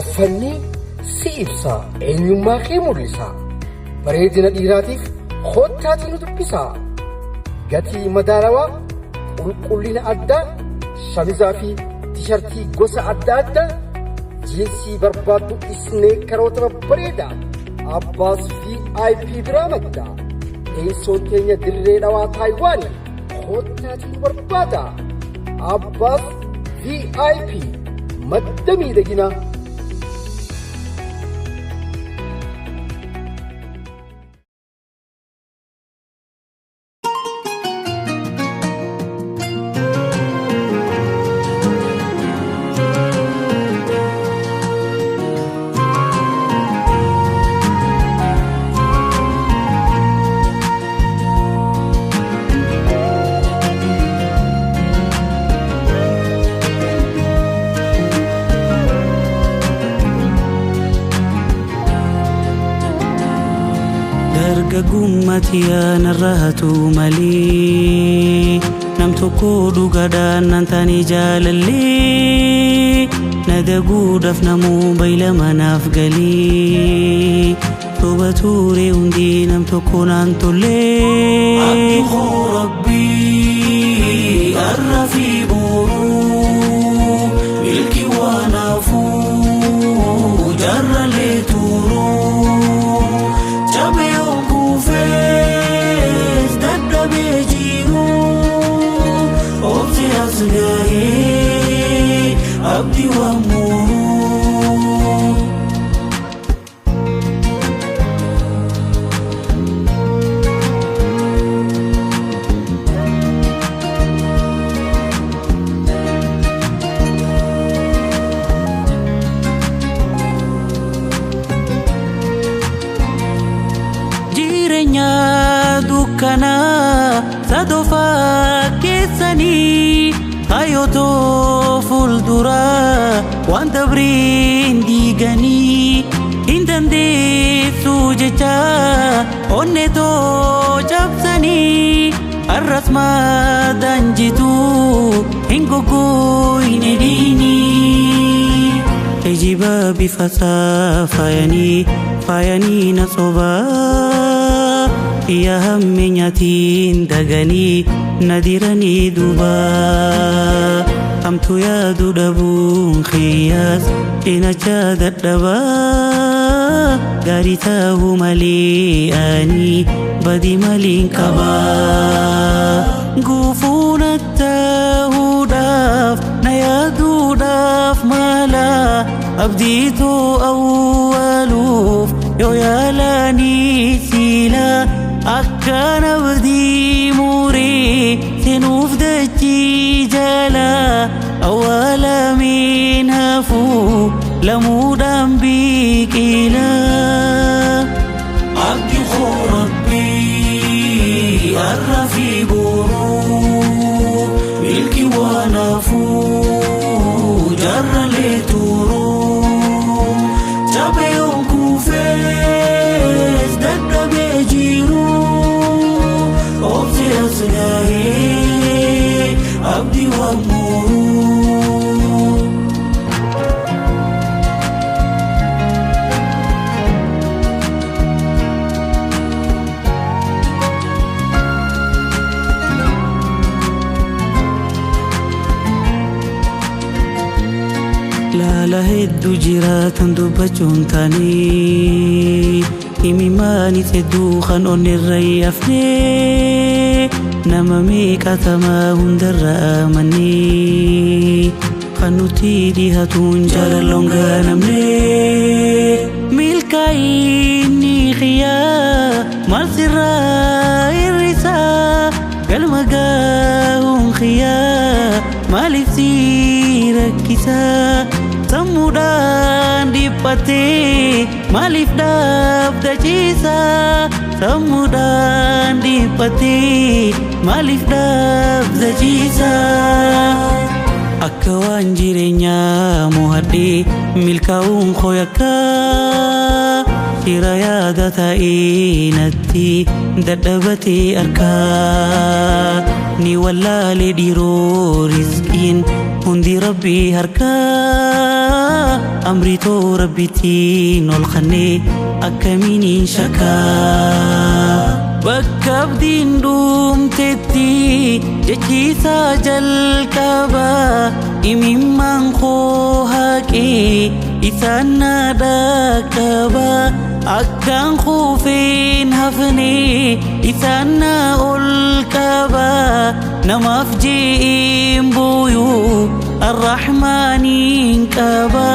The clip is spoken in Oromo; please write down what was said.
uffanni si ibsa eenyummaa kee mul'isa. Bareedina dhiiraatiif kottaatii nu dubbisa. Gatii madaalawaa, qulqullina addaa, shamizaa fi tishartii gosa adda addaa, jiinsii barbaaddu isneekaroota babbareedaa. Abbaas VIP biraa madda. Teessoon keenya dirree dhawaa Taayiwaanii kottaatii nu barbaada. Abbaas VIP madda miidhaginaa. Gumatiya narrahatu mali nam tokko dhugaadhaan nan taane jaalallee nadaguudhaaf namuu bayla manaaf galii toba ture hundi nam tokko naan tollee abduu rabbii arrafi boruu milki waanafuu jarralee turuu abdi wa muru jirenya dukana sadofa kesani ayoto fuldura wanta brin digani indande sujecha onneto chapsani arrasma danjitu hingogo inedini ejiba bifasa fayani nasoba ya hamminyatin dagani nadirani duba amtu ya dudabun khiyas inacha dadaba garitahu mali ani badi malin kaba gufunatahu daf nayadu daf mala abditu awwaluf yo yalani sila akkana bdi muri سنوف دجي جلا أول منها فوق لمودم بيك إلى عبد ربي الرفي برو ملكي ونفو جر لترو جبيهم كوفيس دد بيجيرو أوفي أصلاهي abdi wa muru la la heddu jiratan dubbachun tani imimani teddu khan onirrayafne namami katama hundarra amani kanuti dihatun jalalonga namne milkaini khiya malsira irisa galmaga khiya malifsira kisa samudan dipate malif dab dajisa samudan dipate malif dab dajisa akawan jirenya muhaddi milkaun khoyaka hiraya data inati dadabati arka ni walla le diro rizqin hundi abdii rabbii harkaa amritoo rabbitiin ol khannee akkamiin shakaa bakka abdiin dhumtetti jechiisaa jalqabaa imimmaan koo haqee isaan na dhaqqabaa akkaan kuufeen hafnee isaan na ol qabaa namaaf je'een booyuu arrahmaaniin qabaa